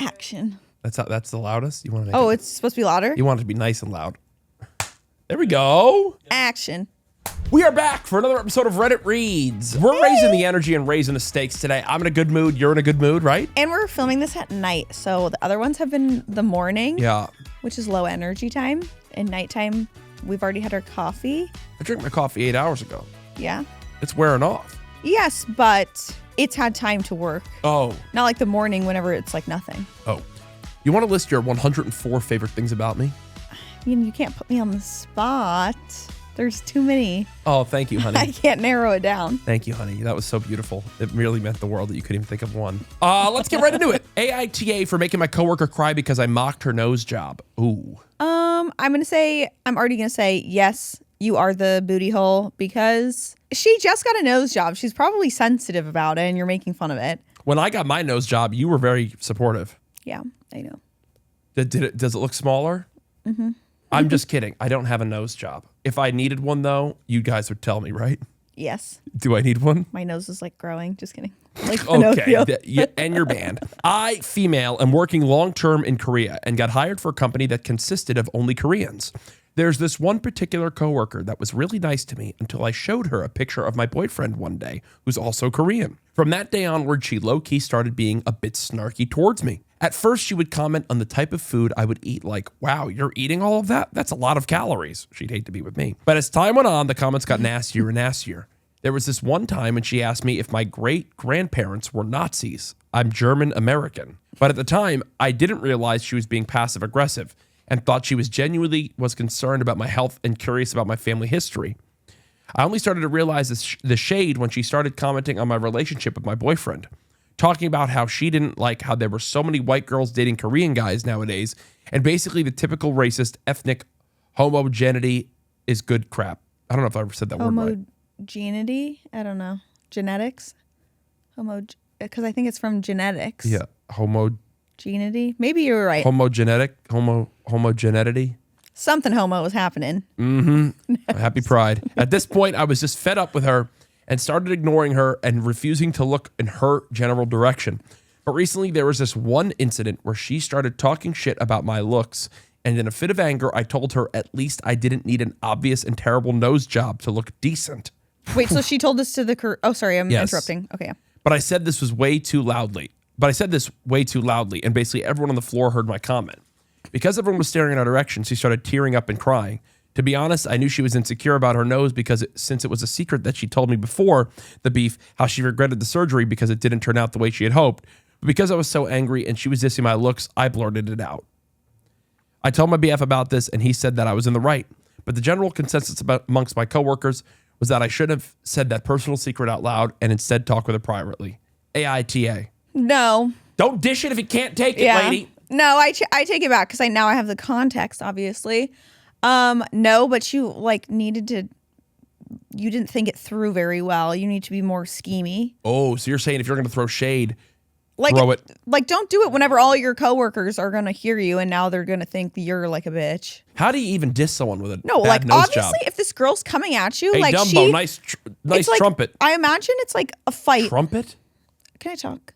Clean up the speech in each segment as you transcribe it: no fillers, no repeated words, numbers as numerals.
Action. That's the loudest? You want to make Oh, it's supposed to be louder? You want it to be nice and loud. There we go. Action. We are back for another episode of Reddit Reads. We're raising the energy and raising the stakes today. I'm in a good mood. You're in a good mood, right? And we're filming this at night. So the other ones have been the morning. Yeah. Which is low energy time. And nighttime, we've already had our coffee. I drank my coffee 8 hours ago. Yeah. It's wearing off. Yes, but it's had time to work. Oh. Not like the morning whenever it's like nothing. Oh. You want to list your 104 favorite things about me? I mean, you can't put me on the spot. There's too many. Oh, thank you, honey. I can't narrow it down. Thank you, honey. That was so beautiful. It really meant the world that you couldn't even think of one. Let's get right into it. AITA for making my coworker cry because I mocked her nose job. Ooh. I'm already gonna say yes, you are the booty hole because she just got a nose job. She's probably sensitive about it and you're making fun of it. When I got my nose job, you were very supportive. Yeah, I know. Does it look smaller? Mm-hmm. I'm just kidding. I don't have a nose job. If I needed one, though, you guys would tell me, right? Yes. Do I need one? My nose is like growing. Just kidding. Like Okay. Yeah, and you're banned. I, female, am working long-term in Korea and got hired for a company that consisted of only Koreans. There's this one particular coworker that was really nice to me until I showed her a picture of my boyfriend one day, who's also Korean. From that day onward, she low-key started being a bit snarky towards me. At first, she would comment on the type of food I would eat, like, wow, you're eating all of that? That's a lot of calories. She'd hate to be with me. But as time went on, the comments got nastier and nastier. There was this one time when she asked me if my great-grandparents were Nazis. I'm German-American. But at the time, I didn't realize she was being passive-aggressive and thought she was genuinely concerned about my health and curious about my family history. I only started to realize the shade when she started commenting on my relationship with my boyfriend, talking about how she didn't like how there were so many white girls dating Korean guys nowadays, and basically the typical racist ethnic homogeneity is good crap. I don't know if I ever said that word right. Homogeneity? I don't know. Genetics? Because I think it's from genetics. Yeah. Homogeneity? Maybe you were right. Homogeneity. Something homo was happening. Mm-hmm. Happy Pride. At this point, I was just fed up with her and started ignoring her and refusing to look in her general direction. But recently, there was this one incident where she started talking shit about my looks, and in a fit of anger, I told her at least I didn't need an obvious and terrible nose job to look decent. Wait, so she told this to the... Oh, sorry, I'm interrupting. Okay. But I said this way too loudly, and basically everyone on the floor heard my comment. Because everyone was staring in our direction, she started tearing up and crying. To be honest, I knew she was insecure about her nose because since it was a secret that she told me before the beef, how she regretted the surgery because it didn't turn out the way she had hoped. But because I was so angry and she was dissing my looks, I blurted it out. I told my BF about this and he said that I was in the right. But the general consensus amongst my coworkers was that I should have said that personal secret out loud and instead talk with her privately. AITA. No. Don't dish it if you can't take it, lady. No, I take it back because I have the context, obviously. No, but you you didn't think it through very well. You need to be more schemy. Oh, so you're saying if you're going to throw shade, throw it. Like, don't do it whenever all your coworkers are going to hear you and now they're going to think you're like a bitch. How do you even diss someone with a No, bad like, nose obviously, job? if this girl's coming at you, hey, like, Dumbo, nice trumpet. I imagine it's like a fight. Trumpet? Can I talk?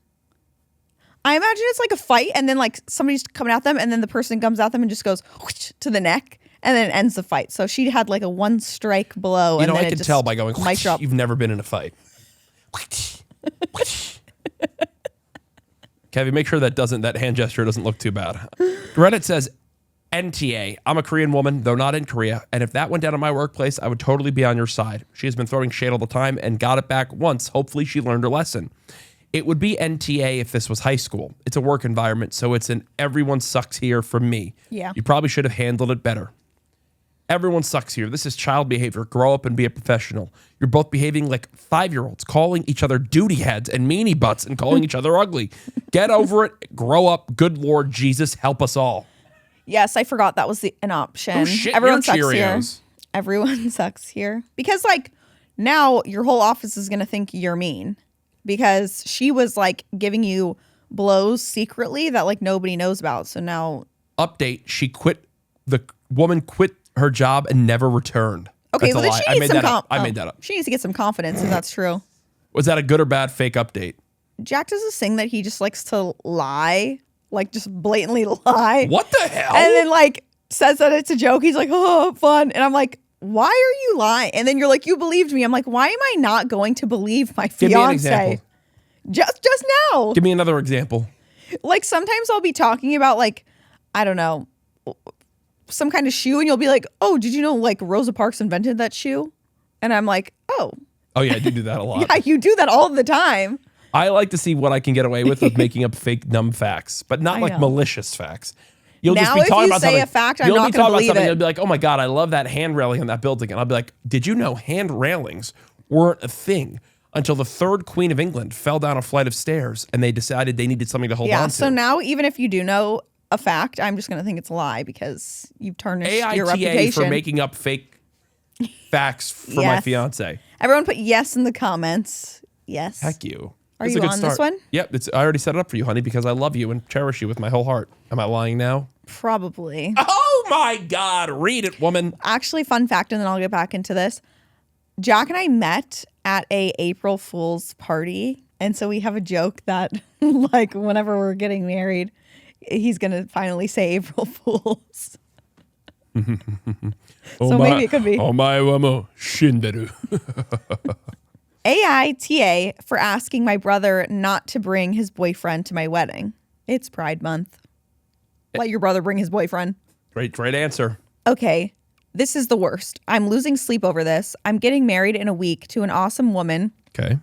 I imagine it's like a fight and then like somebody's coming at them and then the person comes at them and just goes whoosh to the neck and then it ends the fight. So she had like a one strike blow. You know, I can tell by going, mic drop. You've never been in a fight. Kevi, make sure that hand gesture doesn't look too bad. Reddit says, NTA, I'm a Korean woman, though not in Korea, and if that went down in my workplace, I would totally be on your side. She has been throwing shade all the time and got it back once. Hopefully she learned her lesson. It would be NTA if this was high school. It's a work environment, so it's an everyone sucks here from me. Yeah. You probably should have handled it better. Everyone sucks here. This is child behavior. Grow up and be a professional. You're both behaving like 5-year-olds, calling each other duty heads and meanie butts and calling each other ugly. Get over it. Grow up. Good Lord Jesus, help us all. Yes, I forgot that was an option. Oh, shit, Everyone sucks Cheerios. here. Everyone sucks here. Because like now your whole office is going to think you're mean. Because she was like giving you blows secretly that like nobody knows about. So now. Update. The woman quit her job and never returned. Okay, That's well then she needs I made that up. She needs to get some confidence if that's true. Was that a good or bad fake update? Jack does this thing that he just likes to lie like just blatantly lie. What the hell? And then like says that it's a joke. He's like, oh, fun. And I'm like, why are you lying? And then you're like, you believed me. I'm like, why am I not going to believe my Give me an fiance? example. Just now. Give me another example. Like sometimes I'll be talking about like, I don't know, some kind of shoe, and you'll be like, oh, did you know like Rosa Parks invented that shoe? And I'm like, oh. Oh yeah, I do that a lot. Yeah, you do that all the time. I like to see what I can get away with making up fake dumb facts, but not I like know. malicious facts. You'll Now just be if talking you about say something. a fact, I'm You'll not be gonna talking about believe something. it. You'll be like, oh my God, I love that hand railing on that building. And I'll be like, did you know hand railings weren't a thing until the third Queen of England fell down a flight of stairs and they decided they needed something to hold on to? So now even if you do know a fact, I'm just going to think it's a lie because you've tarnished your AITA reputation. for making up fake facts for my Yes. fiance. Everyone put yes in the comments. Yes. Heck you. Are That's you a good on start. this one? Yep. I already set it up for you, honey, because I love you and cherish you with my whole heart. Am I lying now? Probably. Oh my God. Read it, woman. Actually, fun fact, and then I'll get back into this. Jack and I met at a April Fool's party. And so we have a joke that like whenever we're getting married, he's going to finally say April Fool's. So maybe it could be. Shinderu. AITA for asking my brother not to bring his boyfriend to my wedding. It's Pride Month. Let your brother bring his boyfriend. Great answer. Okay, this is the worst. I'm losing sleep over this. I'm getting married in a week to an awesome woman, Okay.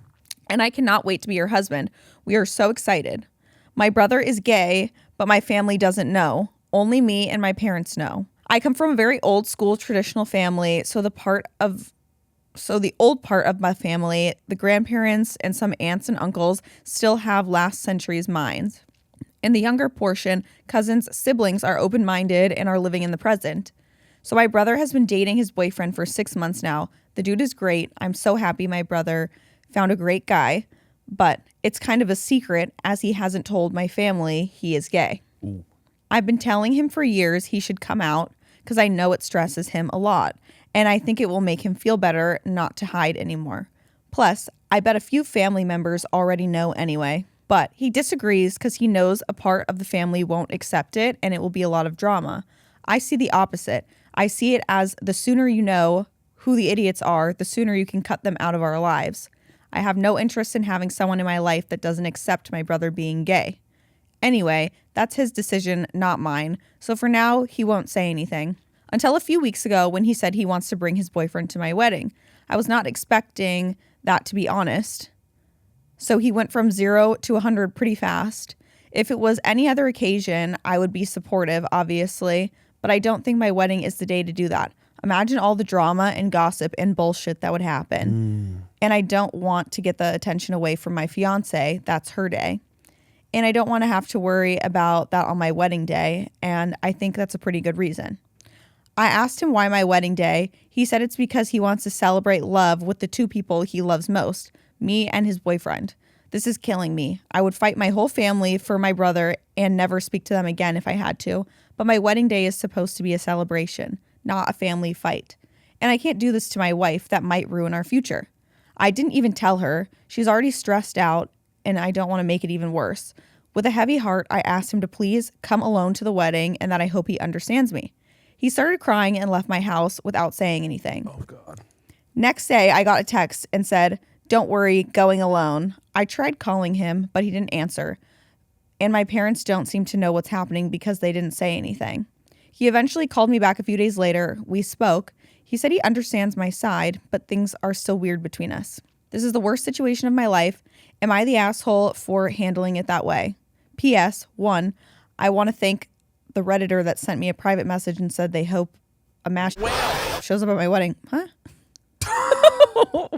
and I cannot wait to be her husband. We are so excited. My brother is gay, but my family doesn't know. Only me and my parents know. I come from a very old school traditional family, so the old part of my family, the grandparents and some aunts and uncles still have last century's minds. In the younger portion, cousins, siblings are open-minded and are living in the present. So my brother has been dating his boyfriend for 6 months now. The dude is great. I'm so happy my brother found a great guy, but it's kind of a secret as he hasn't told my family he is gay. Ooh. I've been telling him for years he should come out because I know it stresses him a lot, and I think it will make him feel better not to hide anymore. Plus, I bet a few family members already know anyway. But he disagrees because he knows a part of the family won't accept it and it will be a lot of drama. I see the opposite. I see it as the sooner you know who the idiots are, the sooner you can cut them out of our lives. I have no interest in having someone in my life that doesn't accept my brother being gay. Anyway, that's his decision, not mine. So for now, he won't say anything. Until a few weeks ago when he said he wants to bring his boyfriend to my wedding. I was not expecting that, to be honest. So he went from 0 to 100 pretty fast. If it was any other occasion, I would be supportive, obviously, but I don't think my wedding is the day to do that. Imagine all the drama and gossip and bullshit that would happen. And I don't want to get the attention away from my fiance. That's her day. And I don't want to have to worry about that on my wedding day, and I think that's a pretty good reason. I asked him why my wedding day. He said it's because he wants to celebrate love with the two people he loves most. Me and his boyfriend. This is killing me. I would fight my whole family for my brother and never speak to them again if I had to. But my wedding day is supposed to be a celebration, not a family fight. And I can't do this to my wife. That might ruin our future. I didn't even tell her. She's already stressed out and I don't want to make it even worse. With a heavy heart, I asked him to please come alone to the wedding and that I hope he understands me. He started crying and left my house without saying anything. Oh, God. Next day, I got a text and said, "Don't worry, going alone." I tried calling him, but he didn't answer. And my parents don't seem to know what's happening because they didn't say anything. He eventually called me back a few days later. We spoke. He said he understands my side, but things are still weird between us. This is the worst situation of my life. Am I the asshole for handling it that way? P.S. 1. I want to thank the Redditor that sent me a private message and said they hope a mash shows up at my wedding. Huh?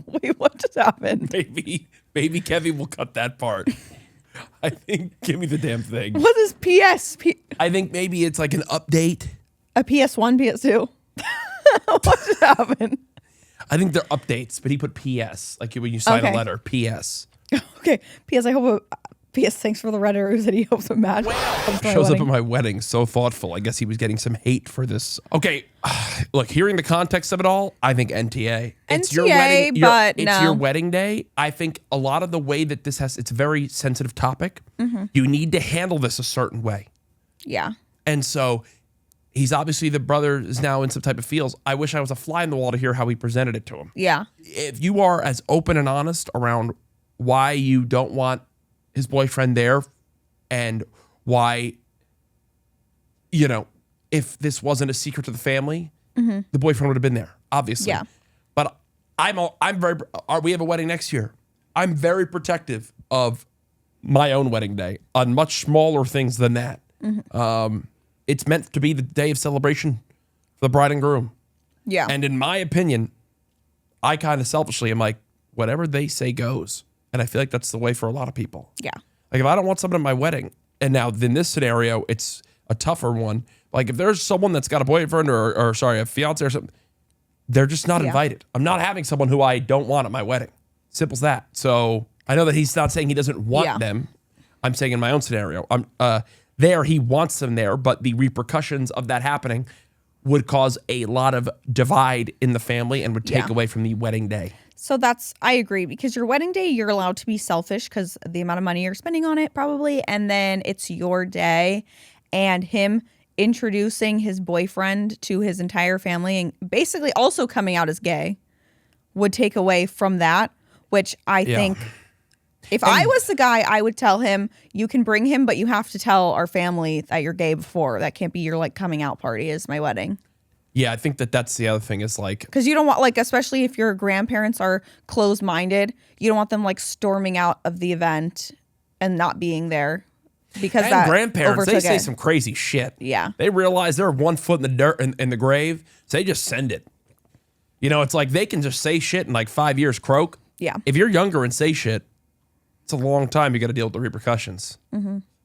Wait, what just happened? Maybe Kevi will cut that part. I think, give me the damn thing. What is PS? I think maybe it's like an update. A PS1, PS2? What just happened? I think they're updates, but he put PS, like when you sign a letter, PS. Okay, PS, I hope P.S. Thanks for the Redditor who said he hopes it matches. Shows up at my wedding. So thoughtful. I guess he was getting some hate for this. Okay. Look, hearing the context of it all, I think NTA. It's your wedding, but it's your wedding day. I think a lot of the way that this it's a very sensitive topic. You need to handle this a certain way. Yeah. And so he's obviously, the brother is now in some type of feels. I wish I was a fly in the wall to hear how he presented it to him. Yeah. If you are as open and honest around why you don't want his boyfriend there and why, you know, if this wasn't a secret to the family, the boyfriend would have been there, obviously. Yeah. But we have a wedding next year. I'm very protective of my own wedding day on much smaller things than that. It's meant to be the day of celebration for the bride and groom. Yeah. And in my opinion, I kind of selfishly am like, whatever they say goes. And I feel like that's the way for a lot of people. Yeah. Like if I don't want someone at my wedding, and now in this scenario, it's a tougher one. Like if there's someone that's got a boyfriend or sorry, a fiance or something, they're just not invited. I'm not having someone who I don't want at my wedding. Simple as that. So I know that he's not saying he doesn't want them. I'm saying in my own scenario, he wants them there, but the repercussions of that happening would cause a lot of divide in the family and would take away from the wedding day. So I agree, because your wedding day, you're allowed to be selfish because of the amount of money you're spending on it probably. And then it's your day, and him introducing his boyfriend to his entire family and basically also coming out as gay would take away from that, which I think if I was the guy, I would tell him, you can bring him, but you have to tell our family that you're gay before. That can't be your like coming out party is my wedding. Yeah, I think that's the other thing is like... Because you don't want, like, especially if your grandparents are closed-minded, you don't want them, like, storming out of the event and not being there. Because that grandparents, they say some crazy shit. Yeah. They realize they're 1 foot in the dirt, in the grave, so they just send it. You know, it's like they can just say shit in, like, 5 years, croak. Yeah. If you're younger and say shit, it's a long time you got to deal with the repercussions.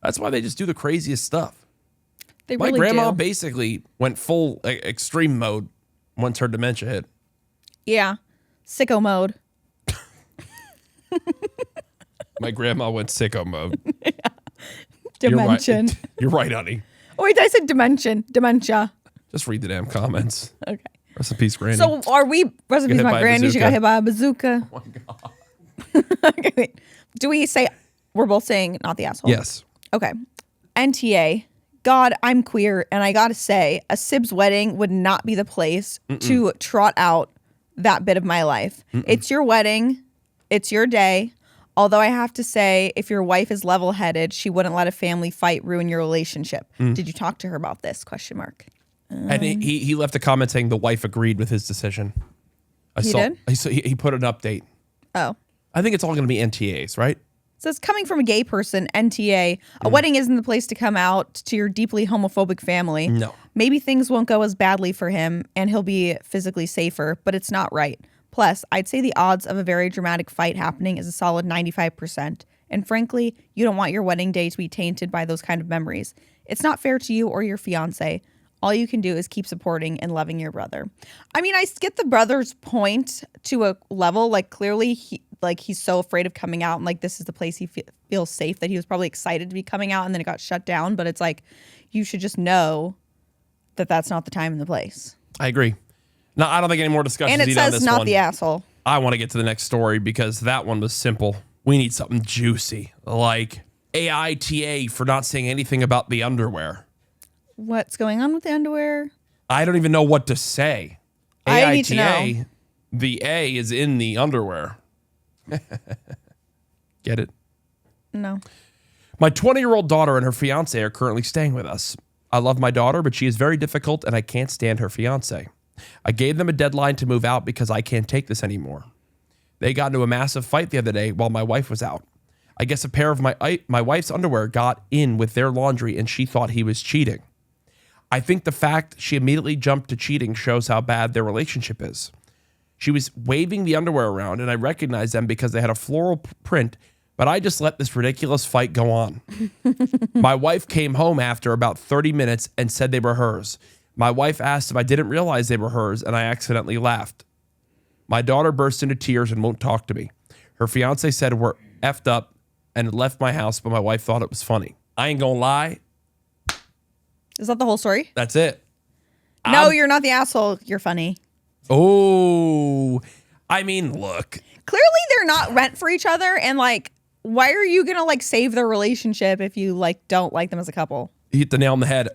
That's why they just do the craziest stuff. My grandma basically went full extreme mode once her dementia hit. Yeah. Sicko mode. My grandma went sicko mode. Yeah. Dimension. You're right, honey. Oh, wait, I said dimension. Dementia. Just read the damn comments. Okay. Rest in peace, Granny. So are we, rest in peace, my granny, she got hit by a bazooka. Oh, my God. Okay, wait. Do we say, we're both saying not the asshole? Yes. Okay. NTA. God, I'm queer, and I gotta say, a Sib's wedding would not be the place to trot out that bit of my life. It's your wedding. It's your day. Although I have to say, if your wife is level-headed, she wouldn't let a family fight ruin your relationship. Did you talk to her about this? Question mark. And he left a comment saying the wife agreed with his decision. He did? He put an update. Oh. I think it's all going to be NTAs, right? So it's coming from a gay person, NTA. A wedding isn't the place to come out to your deeply homophobic family. No. Maybe things won't go as badly for him and he'll be physically safer, but it's not right. Plus, I'd say the odds of a very dramatic fight happening is a solid 95%. And frankly, you don't want your wedding day to be tainted by those kind of memories. It's not fair to you or your fiance. All you can do is keep supporting and loving your brother. I mean, I get the brother's point to a level. Like, clearly, he's so afraid of coming out, and like this is the place he feels safe, that he was probably excited to be coming out, and then it got shut down. But it's like, you should just know that that's not the time and the place. I agree. No, I don't think any more discussions. And it says not the asshole. I want to get to the next story because that one was simple. We need something juicy, like AITA for not saying anything about the underwear. What's going on with the underwear? I don't even know what to say. I need to know. The A is in the underwear. Get it? No. My 20-year-old daughter and her fiance are currently staying with us. I love my daughter, but she is very difficult and I can't stand her fiance. I gave them a deadline to move out because I can't take this anymore. They got into a massive fight the other day while my wife was out. I guess a pair of my wife's underwear got in with their laundry and she thought he was cheating. I think the fact she immediately jumped to cheating shows how bad their relationship is. She was waving the underwear around and I recognized them because they had a floral print, but I just let this ridiculous fight go on. My wife came home after about 30 minutes and said they were hers. My wife asked if I didn't realize they were hers and I accidentally laughed. My daughter burst into tears and won't talk to me. Her fiance said we're effed up and left my house, but my wife thought it was funny. I ain't gonna lie. Is that the whole story? That's it. No, you're not the asshole. You're funny. Oh, I mean, look. Clearly, they're not meant for each other. And like, why are you going to like save their relationship if you like don't like them as a couple? He hit the nail on the head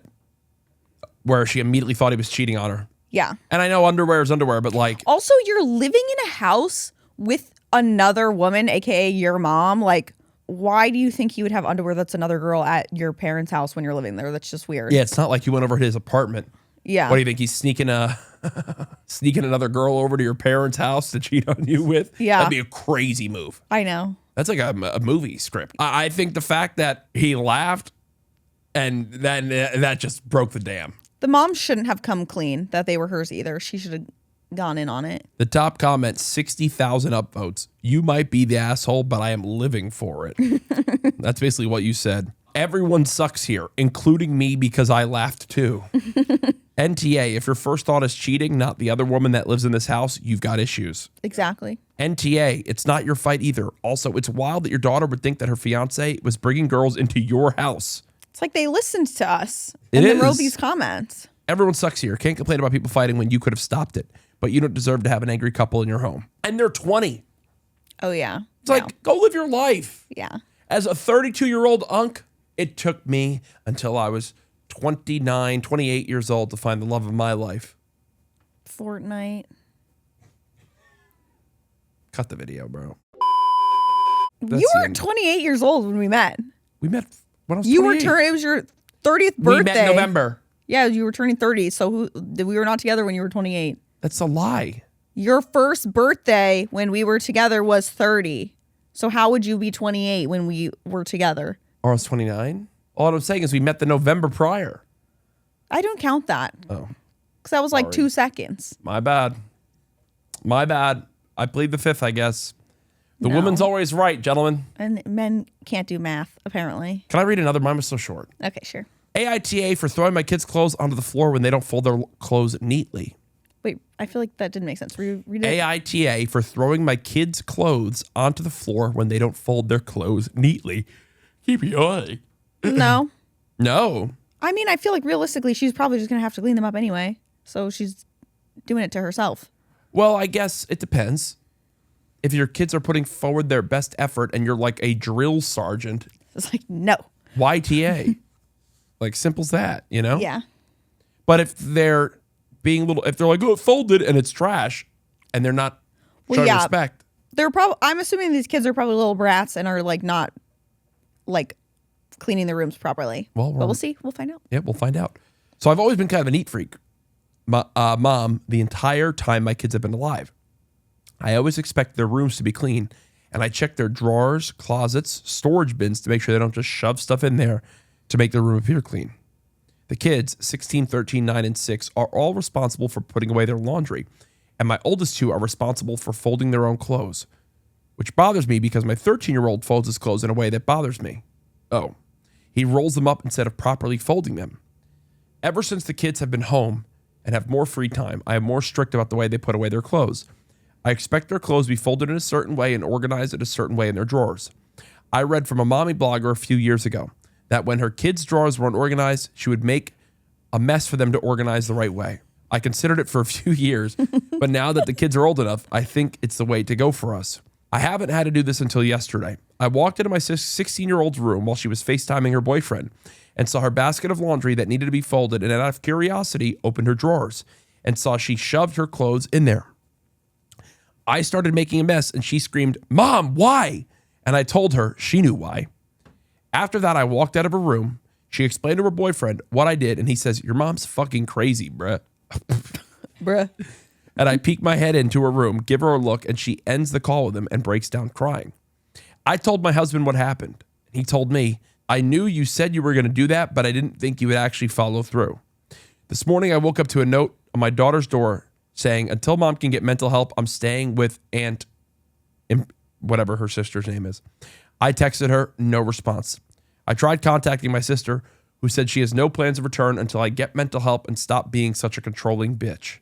where she immediately thought he was cheating on her. Yeah. And I know underwear is underwear, but like. Also, you're living in a house with another woman, aka your mom. Like, why do you think you would have underwear that's another girl at your parents' house when you're living there? That's just weird. Yeah, it's not like you went over to his apartment. Yeah. What do you think? He's sneaking another girl over to your parents' house to cheat on you with? Yeah. That'd be a crazy move. I know. That's like a movie script. I think the fact that he laughed and then that just broke the dam. The mom shouldn't have come clean that they were hers either. She should have gone in on it. The top comment, 60,000 upvotes. You might be the asshole, but I am living for it. That's basically what you said. Everyone sucks here, including me because I laughed too. NTA, if your first thought is cheating, not the other woman that lives in this house, you've got issues. Exactly. NTA, it's not your fight either. Also, it's wild that your daughter would think that her fiance was bringing girls into your house. It's like they listened to us and then wrote these comments. Everyone sucks here. Can't complain about people fighting when you could have stopped it, but you don't deserve to have an angry couple in your home. And they're 20. Oh, yeah. It's like, go live your life. Yeah. As a 32-year-old unk, it took me until I was 29, 28 years old to find the love of my life. Fortnite. Cut the video, bro. You were 28 years old when we met. We met when I was 28. You were turning, it was your 30th birthday. We met in November. Yeah, you were turning 30. So we were not together when you were 28. That's a lie. Your first birthday when we were together was 30. So how would you be 28 when we were together? Or I was 29? All I'm saying is we met the November prior. I don't count that. Oh. Because that was like 2 seconds. My bad. My bad. I plead the fifth, I guess. The No. woman's always right, gentlemen. And men can't do math, apparently. Can I read another? Mine was so short. Okay, sure. AITA for throwing my kids' clothes onto the floor when they don't fold their clothes neatly. Wait, I feel like that didn't make sense. Read it. AITA for throwing my kids' clothes onto the floor when they don't fold their clothes neatly. KPI. No. No. I mean, I feel like realistically, she's probably just going to have to clean them up anyway. So she's doing it to herself. Well, I guess it depends. If your kids are putting forward their best effort and you're like a drill sergeant. It's like, no. YTA. Like, simple as that, you know? Yeah. But if they're being if they're like, oh, folded and it's trash, and they're not showing respect. They're probably, I'm assuming these kids are probably little brats and are like not like cleaning their rooms properly. Well, but we'll see. We'll find out. Yeah, we'll find out. So I've always been kind of a neat freak. Mom, the entire time my kids have been alive, I always expect their rooms to be clean. And I check their drawers, closets, storage bins to make sure they don't just shove stuff in there to make their room appear clean. The kids, 16, 13, 9, and 6, are all responsible for putting away their laundry. And my oldest two are responsible for folding their own clothes, which bothers me because my 13-year-old folds his clothes in a way that bothers me. Oh, he rolls them up instead of properly folding them. Ever since the kids have been home and have more free time, I am more strict about the way they put away their clothes. I expect their clothes to be folded in a certain way and organized in a certain way in their drawers. I read from a mommy blogger a few years ago that when her kids' drawers weren't organized, she would make a mess for them to organize the right way. I considered it for a few years, but now that the kids are old enough, I think it's the way to go for us. I haven't had to do this until yesterday. I walked into my 16-year-old's room while she was FaceTiming her boyfriend and saw her basket of laundry that needed to be folded, and out of curiosity, opened her drawers and saw she shoved her clothes in there. I started making a mess and she screamed, "Mom, why?" And I told her she knew why. After that, I walked out of her room. She explained to her boyfriend what I did, and he says, "Your mom's fucking crazy, bruh." Bruh. And I peek my head into her room, give her a look, and she ends the call with him and breaks down crying. I told my husband what happened. He told me, "I knew you said you were going to do that, but I didn't think you would actually follow through." This morning, I woke up to a note on my daughter's door saying, "Until mom can get mental help, I'm staying with Aunt," whatever her sister's name is. I texted her, no response. I tried contacting my sister, who said she has no plans of return until I get mental help and stop being such a controlling bitch.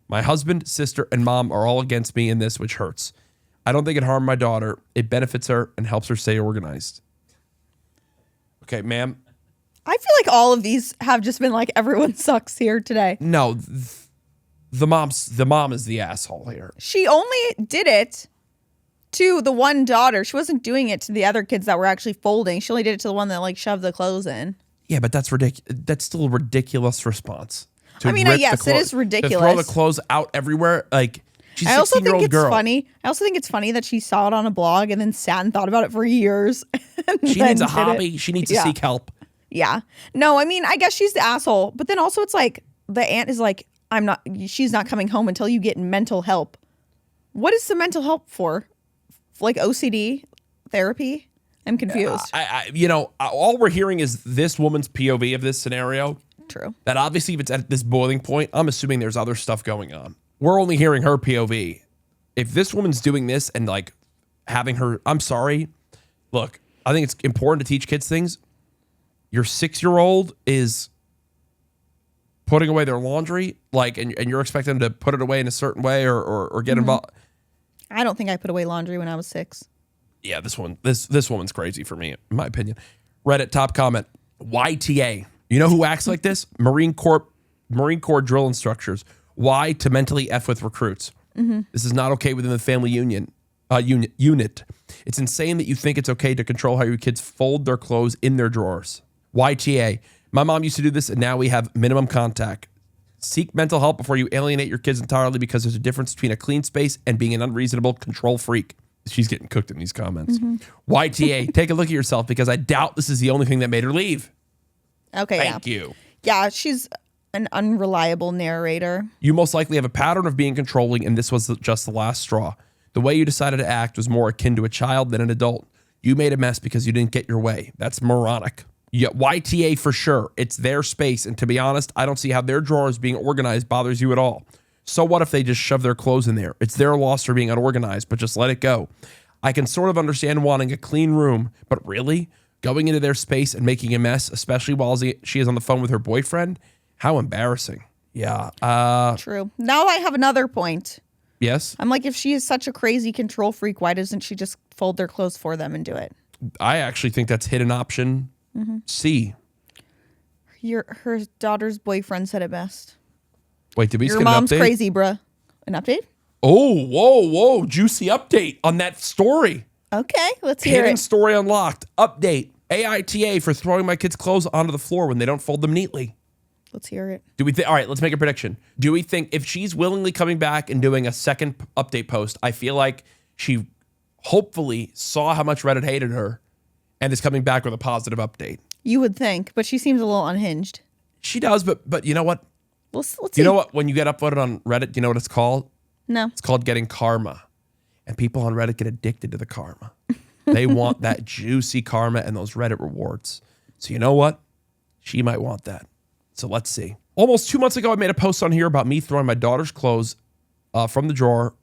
My husband, sister, and mom are all against me in this, which hurts. I don't think it harmed my daughter. It benefits her and helps her stay organized. Okay, ma'am. I feel like all of these have just been like everyone sucks here today. No, the mom is the asshole here. She only did it to the one daughter. She wasn't doing it to the other kids that were actually folding. She only did it to the one that like shoved the clothes in. Yeah, but that's ridiculous. That's still a ridiculous response. I mean, yes, it is ridiculous. To throw the clothes out everywhere, like she's I also 16-year-old think it's girl. funny. I also think it's funny that she saw it on a blog and then sat and thought about it for years. She needs a hobby. She needs to seek help. Yeah. No, I mean, I guess she's the asshole. But then also it's like the aunt is like, she's not coming home until you get mental help. What is the mental help for? Like OCD therapy? I'm confused. All we're hearing is this woman's POV of this scenario. True. That obviously if it's at this boiling point, I'm assuming there's other stuff going on. We're only hearing her POV. If this woman's doing this and like having her, I'm sorry. Look, I think it's important to teach kids things. Your 6-year-old is putting away their laundry, like, and you're expecting them to put it away in a certain way or get involved. I don't think I put away laundry when I was 6. Yeah, this woman's crazy for me, in my opinion. Reddit top comment, YTA. You know who acts like this? Marine Corps drill instructors. Why? To mentally F with recruits. This is not okay within the family unit. It's insane that you think it's okay to control how your kids fold their clothes in their drawers. YTA. My mom used to do this, and now we have minimum contact. Seek mental help before you alienate your kids entirely, because there's a difference between a clean space and being an unreasonable control freak. She's getting cooked in these comments. YTA. Take a look at yourself, because I doubt this is the only thing that made her leave. Okay, Thank you. Yeah, she's an unreliable narrator. You most likely have a pattern of being controlling, and this was just the last straw. The way you decided to act was more akin to a child than an adult. You made a mess because you didn't get your way. That's moronic. Yeah, YTA for sure. It's their space, and to be honest, I don't see how their drawers being organized bothers you at all. So what if they just shove their clothes in there? It's their loss for being unorganized, but just let it go. I can sort of understand wanting a clean room, but really? Going into their space and making a mess, especially while she is on the phone with her boyfriend? How embarrassing. Yeah. True. Now I have another point. Yes? I'm like, if she is such a crazy control freak, why doesn't she just fold their clothes for them and do it? I actually think that's hidden option C. Her daughter's boyfriend said it best. Wait, did we Your get an update? mom's crazy, bruh. An update? Oh, whoa. Juicy update on that story. Okay, let's hear Hidden it. story unlocked. Update. AITA for throwing my kids' clothes onto the floor when they don't fold them neatly. Let's hear it. All right, let's make a prediction. Do we think if she's willingly coming back and doing a second update post, I feel like she hopefully saw how much Reddit hated her and is coming back with a positive update. You would think, but she seems a little unhinged. She does, but you know what? Let's You see. know what? When you get upvoted on Reddit, do you know what it's called? No. It's called getting karma. And people on Reddit get addicted to the karma. They want that juicy karma and those Reddit rewards. So you know what? She might want that. So let's see. Almost 2 months ago, I made a post on here about me throwing my daughter's clothes from the drawer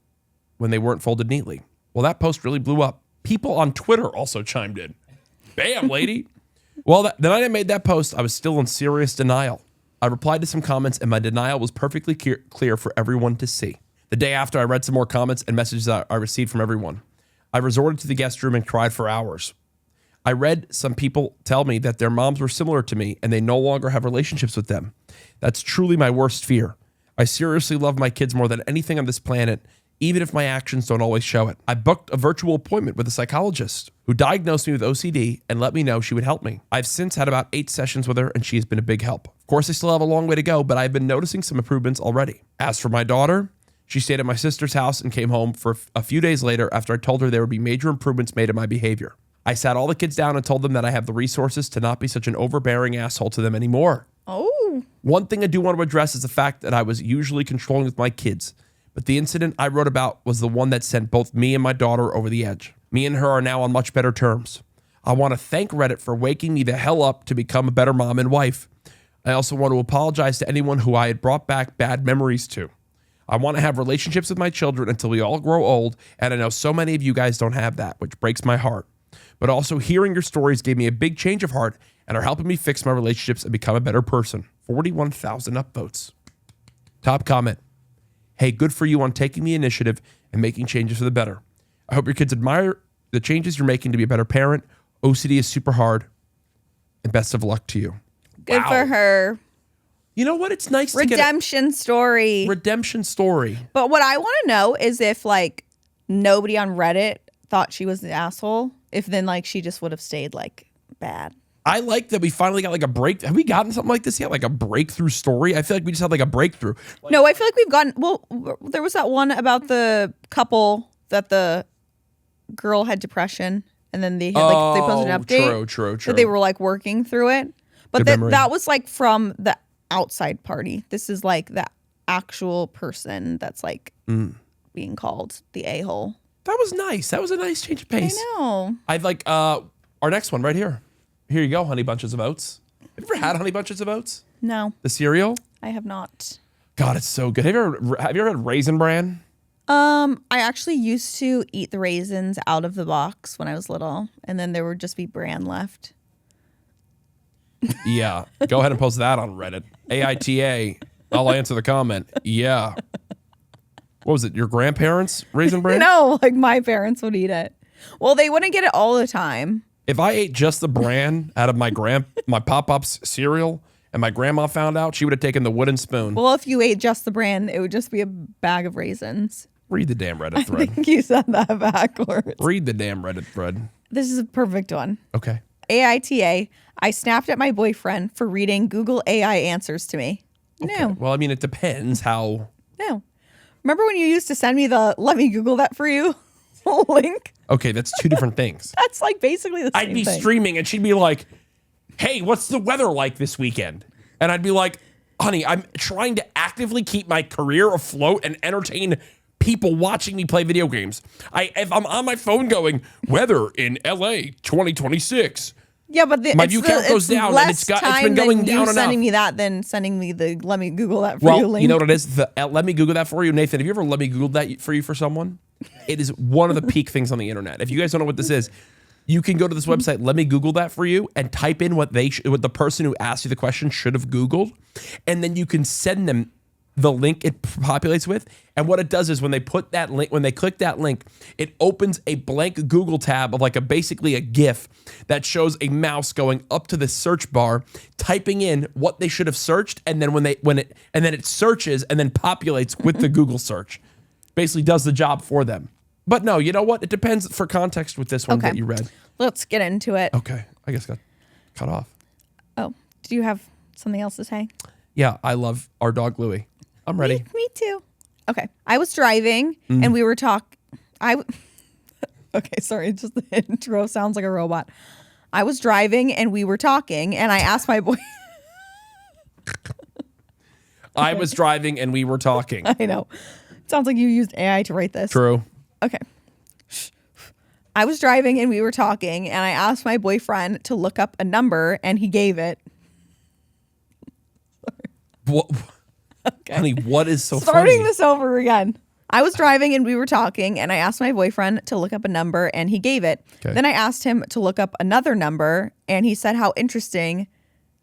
when they weren't folded neatly. Well, that post really blew up. People on Twitter also chimed in. Bam, lady. Well, the night I made that post, I was still in serious denial. I replied to some comments, and my denial was perfectly clear for everyone to see. The day after, I read some more comments and messages that I received from everyone. I resorted to the guest room and cried for hours. I read some people tell me that their moms were similar to me and they no longer have relationships with them. That's truly my worst fear. I seriously love my kids more than anything on this planet, even if my actions don't always show it. I booked a virtual appointment with a psychologist who diagnosed me with OCD and let me know she would help me. I've since had about 8 sessions with her and she has been a big help. Of course, I still have a long way to go, but I've been noticing some improvements already. As for my daughter, she stayed at my sister's house and came home for a few days later after I told her there would be major improvements made in my behavior. I sat all the kids down and told them that I have the resources to not be such an overbearing asshole to them anymore. Oh. One thing I do want to address is the fact that I was usually controlling with my kids, but the incident I wrote about was the one that sent both me and my daughter over the edge. Me and her are now on much better terms. I want to thank Reddit for waking me the hell up to become a better mom and wife. I also want to apologize to anyone who I had brought back bad memories to. I want to have relationships with my children until we all grow old, and I know so many of you guys don't have that, which breaks my heart. But also hearing your stories gave me a big change of heart and are helping me fix my relationships and become a better person. 41,000 upvotes. Top comment. Hey, good for you on taking the initiative and making changes for the better. I hope your kids admire the changes you're making to be a better parent. OCD is super hard. And best of luck to you. Good for her. You know what? It's nice Redemption story. Redemption story. But what I want to know is if like nobody on Reddit thought she was the asshole, if then like she just would have stayed like bad. I like that we finally got like a break. Have we gotten something like this yet? Like a breakthrough story? I feel like we just had like a breakthrough. No, I feel like we've gotten, well, there was that one about the couple that the girl had depression and then they had like, they posted an update. True. That they were like working through it. But that was like from the outside party. This is like the actual person that's like being called the a-hole. That was nice. That was a nice change of pace. I know. I'd like our next one right here. Here you go, Honey Bunches of Oats. Have you ever had Honey Bunches of Oats? No. The cereal? I have not. God, it's so good. Have you ever had Raisin Bran? I actually used to eat the raisins out of the box when I was little, and then there would just be bran left. Yeah. Go ahead and post that on Reddit. AITA. I'll answer the comment. Yeah. What was it? Your grandparents' Raisin Bran? No, like my parents would eat it. Well, they wouldn't get it all the time. If I ate just the bran out of my Pop-Pop's cereal and my grandma found out, she would have taken the wooden spoon. Well, if you ate just the bran, it would just be a bag of raisins. Read the damn Reddit thread. I think you said that backwards. Read the damn Reddit thread. This is a perfect one. Okay. AITA, I snapped at my boyfriend for reading Google AI answers to me. Okay. No. Well, I mean, it depends how. No. Remember when you used to send me the let me Google that for you link? Okay, that's two different things. That's like basically the same I'd be thing. streaming and she'd be like, hey, what's the weather like this weekend? And I'd be like, honey, I'm trying to actively keep my career afloat and entertain people watching me play video games. If I'm on my phone going, weather in LA 2026. Yeah, but my view count goes down and it's been going down enough. Sending me that than sending me the let me Google that for you link. Well, you know what it is? Let me Google that for you. Nathan, have you ever let me Google that for you for someone? It is one of the peak things on the internet. If you guys don't know what this is, you can go to this website, let me Google that for you, and type in what the person who asked you the question should have Googled. And then you can send them the link it populates with. And what it does is when they click that link, it opens a blank Google tab of like basically a GIF that shows a mouse going up to the search bar, typing in what they should have searched, and then it searches and then populates with the Google search. Basically does the job for them. But no, you know what? It depends for context with this one that you read. Let's get into it. Okay. I guess got cut off. Oh, do you have something else to say? Yeah, I love our dog Louie. I'm ready. Me too. Okay. I was driving and we were okay, sorry, just the intro sounds like a robot. I was driving and we were talking and I asked my boy. I was driving and we were talking. I know. Sounds like you used AI to write this. True. Okay. I was driving and we were talking and I asked my boyfriend to look up a number and he gave it. What? Okay. Honey, what is so Starting funny? this over again. I was driving and we were talking and I asked my boyfriend to look up a number and he gave it. Okay. Then I asked him to look up another number and he said, how interesting,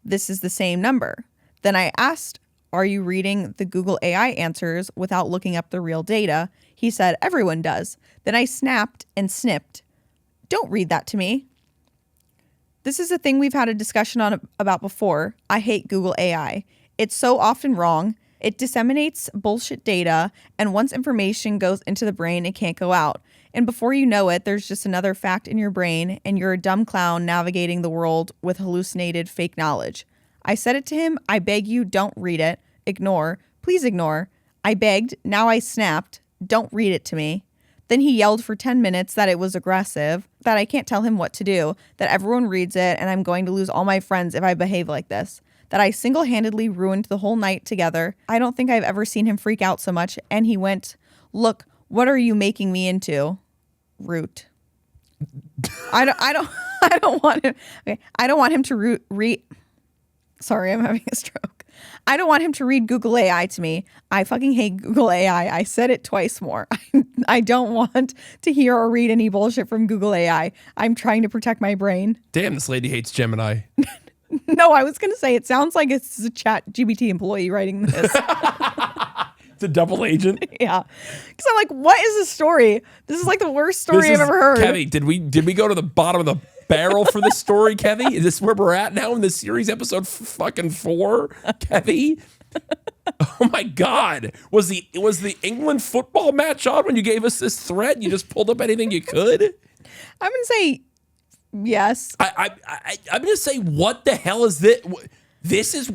this is the same number. Then I asked, are you reading the Google AI answers without looking up the real data? He said, everyone does. Then I snapped and snipped. Don't read that to me. This is a thing we've had a discussion about before. I hate Google AI. It's so often wrong. It disseminates bullshit data, and once information goes into the brain, it can't go out. And before you know it, there's just another fact in your brain, and you're a dumb clown navigating the world with hallucinated fake knowledge. I said it to him. I beg you, don't read it. Ignore. Please ignore. I begged. Now I snapped. Don't read it to me. Then he yelled for 10 minutes that it was aggressive, that I can't tell him what to do, that everyone reads it, and I'm going to lose all my friends if I behave like this. That I single-handedly ruined the whole night together. I don't think I've ever seen him freak out so much. And he went, look, what are you making me into? Root. I don't want him. Okay. I don't want him to read. Sorry, I'm having a stroke. I don't want him to read Google AI to me. I fucking hate Google AI. I said it twice more. I don't want to hear or read any bullshit from Google AI. I'm trying to protect my brain. Damn, this lady hates Gemini. No, I was going to say, it sounds like it's a chat GBT employee writing this. The double agent. Yeah. Because I'm like, what is this story? This is like the worst story I've ever heard. Kevi, did we go to the bottom of the barrel for this story, Kevi? Is this where we're at now in this series, episode fucking 4, Kevi? Oh my God. Was the England football match on when you gave us this thread? You just pulled up anything you could? I'm going to say yes. I'm going to say, what the hell is this? This is...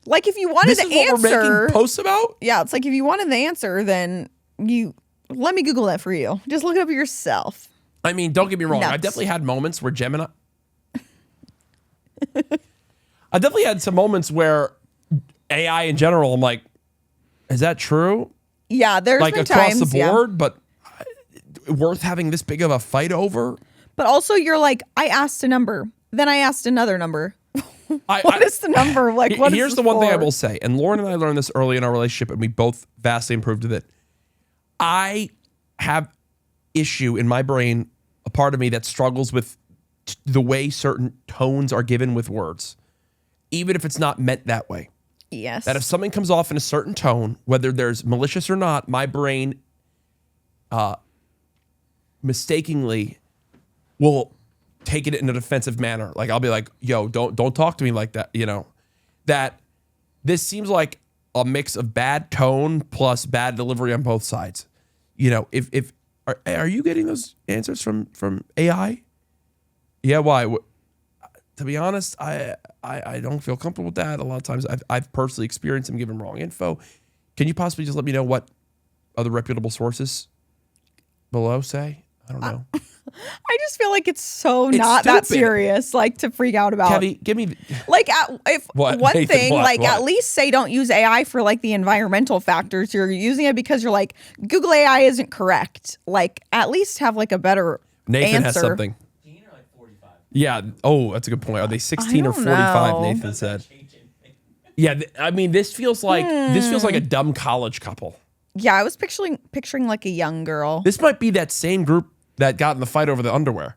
Like if you wanted the answer, what we're making posts about? Yeah, it's like if you wanted the answer, then let me Google that for you. Just look it up yourself. I mean, don't get me wrong. Nuts. I've definitely had moments where Gemini. I definitely had some moments where AI in general, I'm like, is that true? Yeah, there's like been across times, the board, but worth having this big of a fight over. But also, you're like, I asked a number, then I asked another number. What is the number? Like, what here's is the one thing I for? will say, and Lauren and I learned this early in our relationship, and we both vastly improved with it. I have issue in my brain, a part of me that struggles with the way certain tones are given with words, even if it's not meant that way. Yes. That if something comes off in a certain tone, whether there's malicious or not, my brain mistakenly will take it in a defensive manner. Like I'll be like, yo, don't talk to me like that. You know, that this seems like a mix of bad tone plus bad delivery on both sides. You know, if are you getting those answers from AI? Yeah, why? To be honest, I don't feel comfortable with that. A lot of times I've personally experienced them giving wrong info. Can you possibly just let me know what other reputable sources below say? I don't know. I just feel like it's not that serious, like to freak out about. Kevi, give me like if what? One Nathan, thing, what? like What? at least say don't use AI for like the environmental factors. You're using it because you're like Google AI isn't correct. Like at least have like a better Nathan answer. has something. Yeah. Oh, that's a good point. Are they 16 or 45? know. Nathan said. Yeah. I mean, this feels like a dumb college couple. Yeah, I was picturing like a young girl. This might be that same group that got in the fight over the underwear.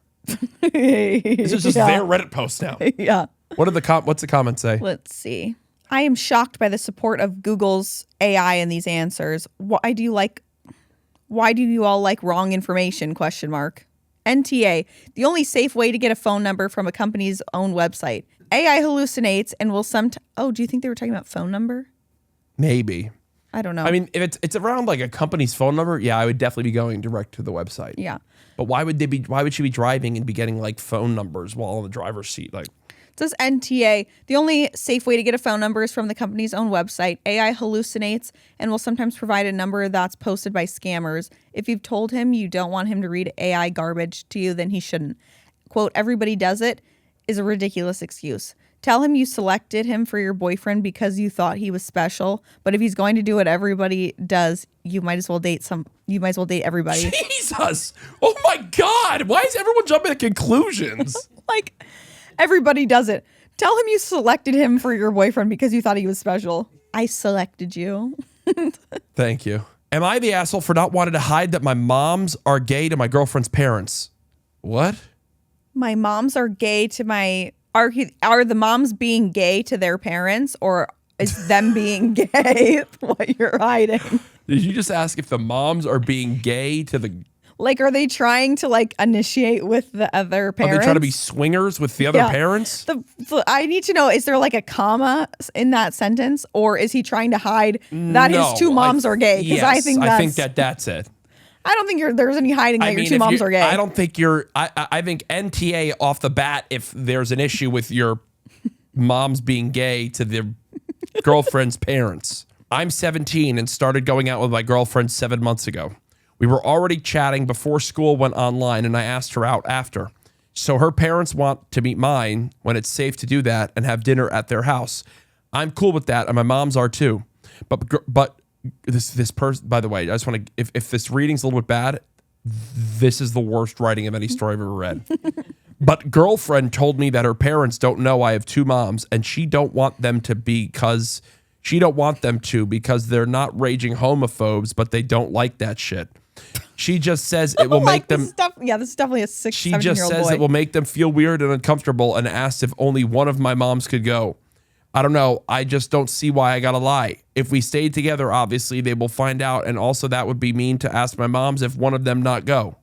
This is just their Reddit post now. Yeah. What's the comment say? Let's see. I am shocked by the support of Google's AI in these answers. Why do you all like wrong information? ? NTA, the only safe way to get a phone number from a company's own website. AI hallucinates and will do you think they were talking about phone number? Maybe. I don't know. I mean, if it's around like a company's phone number, yeah, I would definitely be going direct to the website. Yeah. But why would she be driving and be getting like phone numbers while on the driver's seat? Like, it says NTA, the only safe way to get a phone number is from the company's own website. AI hallucinates and will sometimes provide a number that's posted by scammers. If you've told him you don't want him to read AI garbage to you, then he shouldn't. Quote, everybody does it is a ridiculous excuse. Tell him you selected him for your boyfriend because you thought he was special. But if he's going to do what everybody does, you might as well date everybody. Jesus! Oh my God! Why is everyone jumping to conclusions? Like, everybody does it. Tell him you selected him for your boyfriend because you thought he was special. I selected you. Thank you. Am I the asshole for not wanting to hide that my moms are gay to my girlfriend's parents? What? My moms are gay to my... Are the moms being gay to their parents, or is them being gay what you're hiding? Did you just ask if the moms are being gay to the... Like, are they trying to like initiate with the other parents? Are they trying to be swingers with the other parents? I need to know, is there like a comma in that sentence, or is he trying to hide that his two moms are gay? Because yes, I think that's it. I don't think there's any hiding that your two moms are gay. I don't think I think NTA off the bat, if there's an issue with your moms being gay to their girlfriend's parents. I'm 17 and started going out with my girlfriend 7 months ago. We were already chatting before school went online, and I asked her out after. So her parents want to meet mine when it's safe to do that and have dinner at their house. I'm cool with that, and my moms are too. But this person, by the way, I just want to, if this reading's a little bit bad, this is the worst writing of any story I've ever read. But girlfriend told me that her parents don't know I have two moms, and she don't want them to because they're not raging homophobes, but they don't like that shit. She just says it will make them... This is definitely a 6-7-year-old boy. She just says it will make them feel weird and uncomfortable, and asked if only one of my moms could go. I don't know. I just don't see why I gotta lie. If we stayed together, obviously they will find out. And also that would be mean to ask my moms if one of them not go.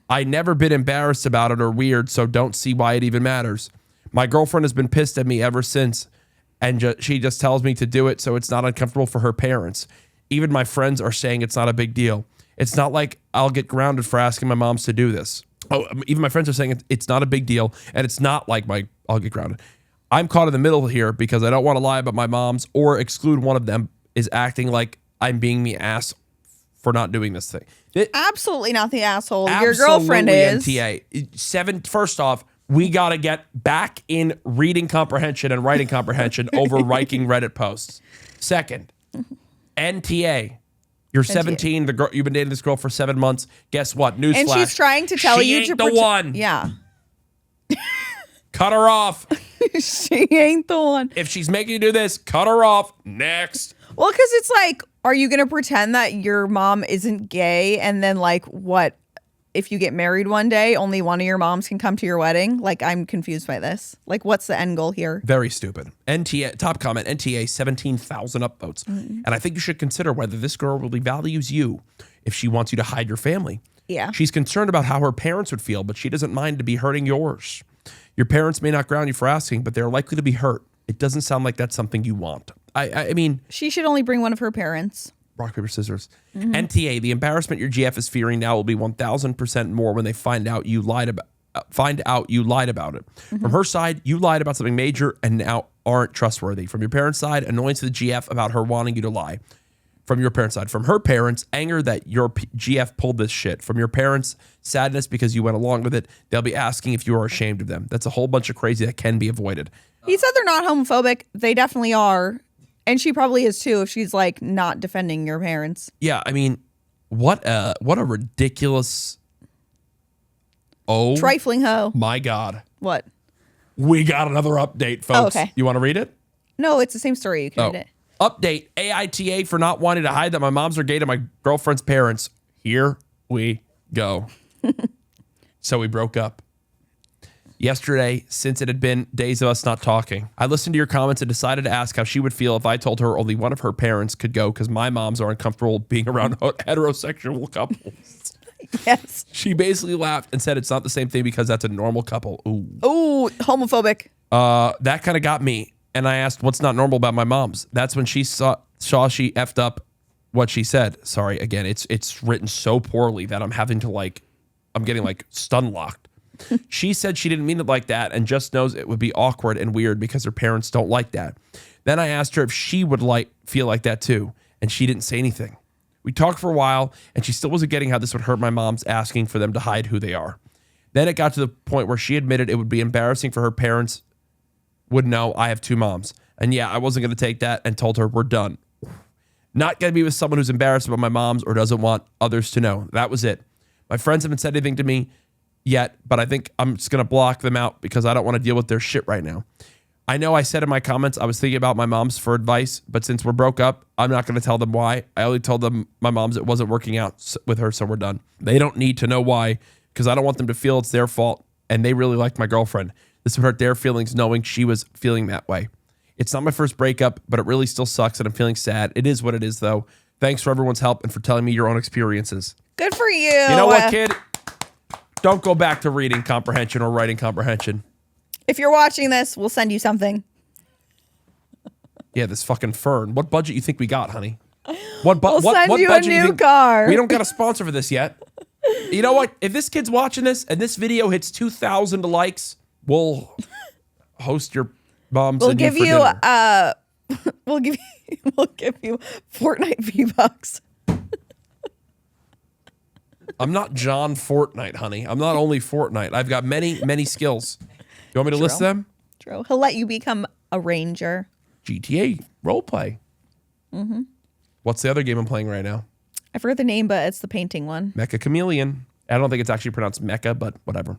I never been embarrassed about it or weird, so don't see why it even matters. My girlfriend has been pissed at me ever since, and she just tells me to do it so it's not uncomfortable for her parents. Even my friends are saying it's not a big deal. It's not like I'll get grounded for asking my moms to do this. Oh, even my friends are saying it's not a big deal, and it's not like I'll get grounded. I'm caught in the middle here because I don't want to lie about my moms or exclude one of them is acting like I'm being the ass for not doing this thing. Absolutely not the asshole. Your girlfriend is. NTA. First off, we got to get back in reading comprehension and writing comprehension over writing Reddit posts. Second, NTA. You're 17. The girl, you've been dating this girl for 7 months. Guess what? Newsflash. And she's trying to tell you to the one. Yeah. Cut her off. She ain't the one. If she's making you do this, cut her off. Next. Well, because it's like, are you going to pretend that your mom isn't gay? And then like, what? If you get married one day, only one of your moms can come to your wedding? Like, I'm confused by this. Like, what's the end goal here? Very stupid. NTA, top comment, NTA, 17,000 upvotes. And I think you should consider whether this girl really values you if she wants you to hide your family. Yeah. She's concerned about how her parents would feel, but she doesn't mind to be hurting yours. Your parents may not ground you for asking, but they're likely to be hurt. It doesn't sound like that's something you want. I mean... She should only bring one of her parents. Rock, paper, scissors. NTA, the embarrassment your GF is fearing now will be 1,000% more when they find out you lied about it. From her side, you lied about something major and now aren't trustworthy. From your parents' side, annoyance to the GF about her wanting you to lie. From your parents' side. From her parents, anger that your GF pulled this shit. From your parents, sadness because you went along with it. They'll be asking if you are ashamed of them. That's a whole bunch of crazy that can be avoided. He said they're not homophobic. They definitely are. And she probably is too if she's like not defending your parents. Yeah, I mean, what a ridiculous... Oh. Trifling hoe. My God. What? We got another update, folks. Oh, okay. You want to read it? No, it's the same story. You can read it. Update. AITA for not wanting to hide that my moms are gay to my girlfriend's parents. Here we go. So we broke up. Yesterday, since it had been days of us not talking, I listened to your comments and decided to ask how she would feel if I told her only one of her parents could go because my moms are uncomfortable being around heterosexual couples. Yes. She basically laughed and said it's not the same thing because that's a normal couple. Ooh. Ooh, homophobic. That kind of got me. And I asked, what's not normal about my mom's? That's when she saw she effed up what she said. Sorry, again, it's written so poorly that I'm having to I'm getting stun locked. She said she didn't mean it like that and just knows it would be awkward and weird because her parents don't like that. Then I asked her if she would feel like that too, and she didn't say anything. We talked for a while, and she still wasn't getting how this would hurt my mom's asking for them to hide who they are. Then it got to the point where she admitted it would be embarrassing for her parents would know I have two moms. And yeah, I wasn't going to take that and told her we're done. Not going to be with someone who's embarrassed about my moms or doesn't want others to know. That was it. My friends haven't said anything to me yet, but I think I'm just going to block them out because I don't want to deal with their shit right now. I know I said in my comments I was thinking about my moms for advice, but since we're broke up, I'm not going to tell them why. I only told them my moms it wasn't working out with her, so we're done. They don't need to know why because I don't want them to feel it's their fault, and they really like my girlfriend. This would hurt their feelings knowing she was feeling that way. It's not my first breakup, but it really still sucks, and I'm feeling sad. It is what it is, though. Thanks for everyone's help and for telling me your own experiences. Good for you. You know what, kid? Don't go back to reading comprehension or writing comprehension. If you're watching this, we'll send you something. Yeah, this fucking Fern. What budget you think we got, honey? We'll send you a new car. We don't got a sponsor for this yet. You know what? If this kid's watching this and this video hits 2,000 likes, we'll host your mom's. We'll give you we'll give you Fortnite V-Bucks. I'm not John Fortnite, honey. I'm not only Fortnite. I've got many, many skills. You want me to list them? True. He'll let you become a ranger. GTA roleplay. Mm-hmm. What's the other game I'm playing right now? I forget the name, but it's the painting one. Mecha Chameleon. I don't think it's actually pronounced Mecha, but whatever.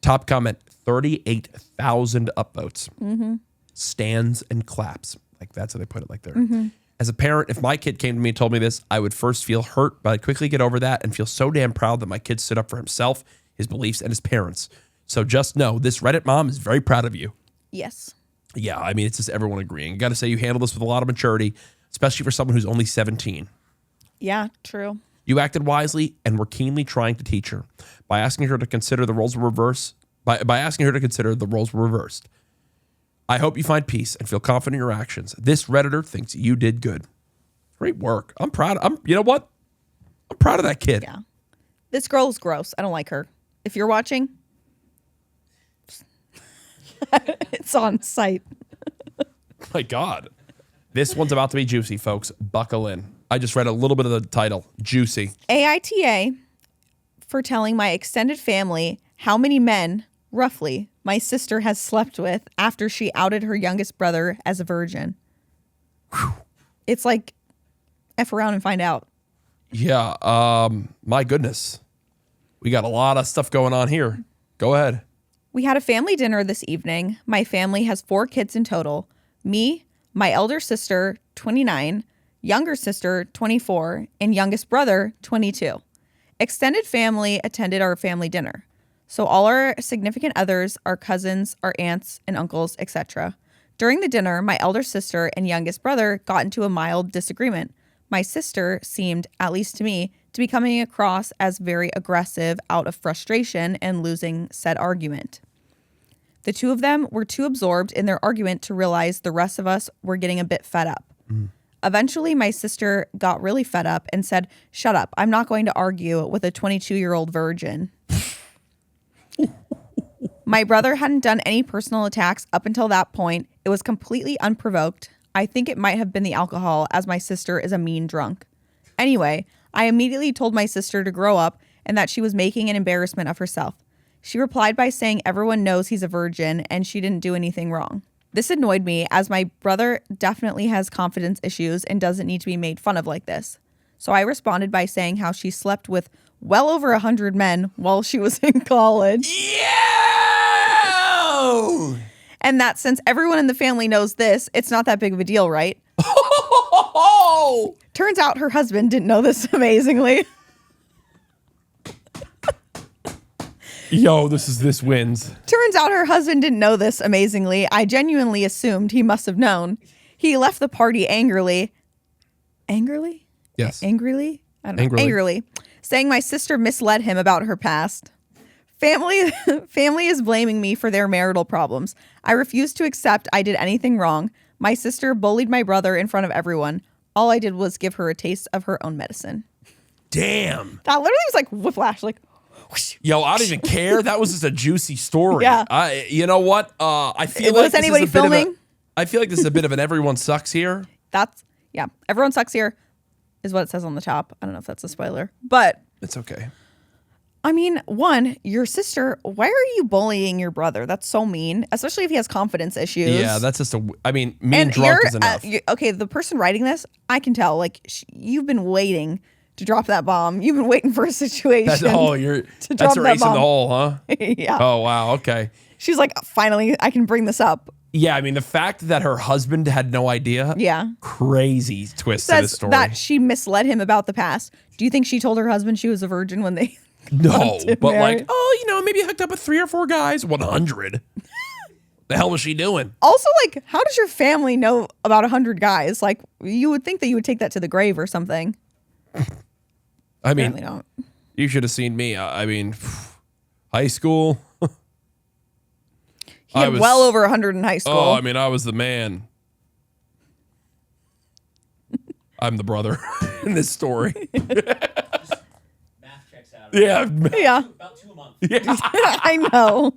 Top comment, 38,000 upvotes. Mm-hmm. Stands and claps. Like that's how they put it, like there. Mm-hmm. As a parent, if my kid came to me and told me this, I would first feel hurt, but I'd quickly get over that and feel so damn proud that my kid stood up for himself, his beliefs, and his parents. So just know, this Reddit mom is very proud of you. Yes. Yeah, I mean, it's just everyone agreeing. Got to say, you handle this with a lot of maturity, especially for someone who's only 17. Yeah, true. You acted wisely and were keenly trying to teach her by asking her to consider the roles were reversed. By asking her to consider the roles were reversed. I hope you find peace and feel confident in your actions. This Redditor thinks you did good. Great work. I'm proud. You know what? I'm proud of that kid. Yeah. This girl is gross. I don't like her. If you're watching, it's on site. My God. This one's about to be juicy, folks. Buckle in. I just read a little bit of the title. Juicy. AITA for telling my extended family how many men, roughly, my sister has slept with after she outed her youngest brother as a virgin. Whew. It's like, F around and find out. Yeah. My goodness. We got a lot of stuff going on here. Go ahead. We had a family dinner this evening. My family has 4 kids in total. Me, my elder sister, 29, younger sister, 24, and youngest brother, 22. Extended family attended our family dinner. So all our significant others, our cousins, our aunts and uncles, etc. During the dinner, my elder sister and youngest brother got into a mild disagreement. My sister seemed, at least to me, to be coming across as very aggressive out of frustration and losing said argument. The two of them were too absorbed in their argument to realize the rest of us were getting a bit fed up. Eventually, my sister got really fed up and said, "Shut up, I'm not going to argue with a 22-year-old virgin." My brother hadn't done any personal attacks up until that point. It was completely unprovoked. I think it might have been the alcohol, as my sister is a mean drunk. Anyway, I immediately told my sister to grow up and that she was making an embarrassment of herself. She replied by saying everyone knows he's a virgin and she didn't do anything wrong. This annoyed me, as my brother definitely has confidence issues and doesn't need to be made fun of like this. So I responded by saying how she slept with well over 100 men while she was in college. Yeah! And that since everyone in the family knows this, it's not that big of a deal, right? Turns out her husband didn't know this amazingly. Yo, this wins. Turns out her husband didn't know this amazingly. I genuinely assumed he must have known. He left the party angrily. Angrily? Yes. Angrily? I don't know. Angrily. Saying my sister misled him about her past. Family is blaming me for their marital problems. I refuse to accept I did anything wrong. My sister bullied my brother in front of everyone. All I did was give her a taste of her own medicine. Damn. That literally was like whiplash, like whoosh. Yo, I don't even care. That was just a juicy story. Yeah. You know what? I feel Was anybody filming? I feel like this is a bit of an everyone sucks here. Yeah. Everyone sucks here is what it says on the top. I don't know if that's a spoiler, but It's okay. I mean, one, your sister, why are you bullying your brother? That's so mean, especially if he has confidence issues. Yeah, that's just mean drunk is enough. Okay, the person writing this, I can tell, like, you've been waiting to drop that bomb. You've been waiting for a situation. That's a race in the hole, huh? Yeah. Oh, wow. Okay. She's like, finally, I can bring this up. Yeah, I mean, the fact that her husband had no idea. Yeah. Crazy twist to Says this story. that she misled him about the past. Do you think she told her husband she was a virgin when they... No, but like, maybe hooked up with 3 or 4 guys. 100. The hell was she doing? Also, like, how does your family know about 100 guys? Like, you would think that you would take that to the grave or something. I mean, Apparently don't. You should have seen me. I mean, high school. He had well over 100 in high school. Oh, I mean, I was the man. I'm the brother in this story. Yeah. Yeah. About 2 a month. Yeah. I know.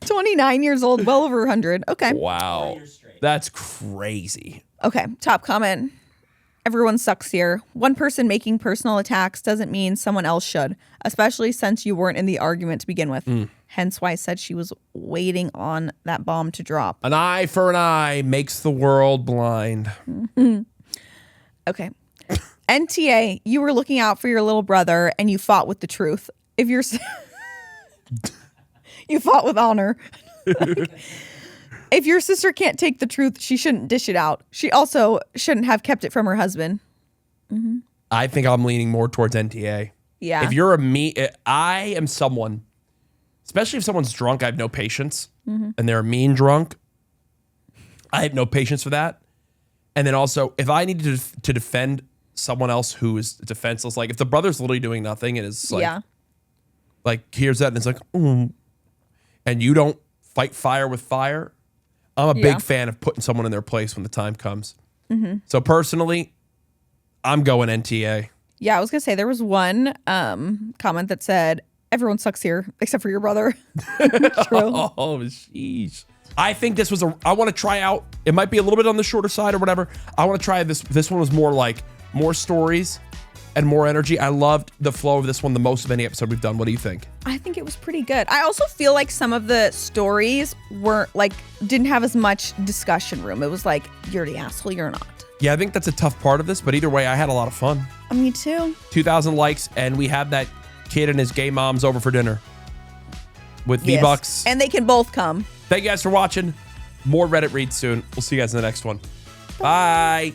29 years old, well over 100. Okay. Wow. That's crazy. Okay. Top comment. Everyone sucks here. One person making personal attacks doesn't mean someone else should, especially since you weren't in the argument to begin with. Hence why I said she was waiting on that bomb to drop. An eye for an eye makes the world blind. Okay. NTA, you were looking out for your little brother and you fought with the truth. If you're you fought with honor. If your sister can't take the truth, she shouldn't dish it out. She also shouldn't have kept it from her husband. Mm-hmm. I think I'm leaning more towards NTA. Yeah. If you're I am someone, especially if someone's drunk, I have no patience, and they're a mean drunk. I had no patience for that. And then also, if I needed to defend someone else who is defenseless, like if the brother's literally doing nothing and is like, like here's that and it's like, and you don't fight fire with fire, I'm a big fan of putting someone in their place when the time comes. So personally, I'm going NTA. Yeah, I was gonna say there was one comment that said everyone sucks here except for your brother. True. Oh, sheesh. I think this was I want to try out. It might be a little bit on the shorter side or whatever. I want to try this. This one was more like more stories and more energy. I loved the flow of this one the most of any episode we've done. What do you think? I think it was pretty good. I also feel like some of the stories weren't like didn't have as much discussion room. It was like you're the asshole, you're not. Yeah, I think that's a tough part of this, but either way, I had a lot of fun. Me too. 2,000 likes, and we have that kid and his gay moms over for dinner with V-Bucks. And they can both come. Thank you guys for watching. More Reddit reads soon. We'll see you guys in the next one. Bye.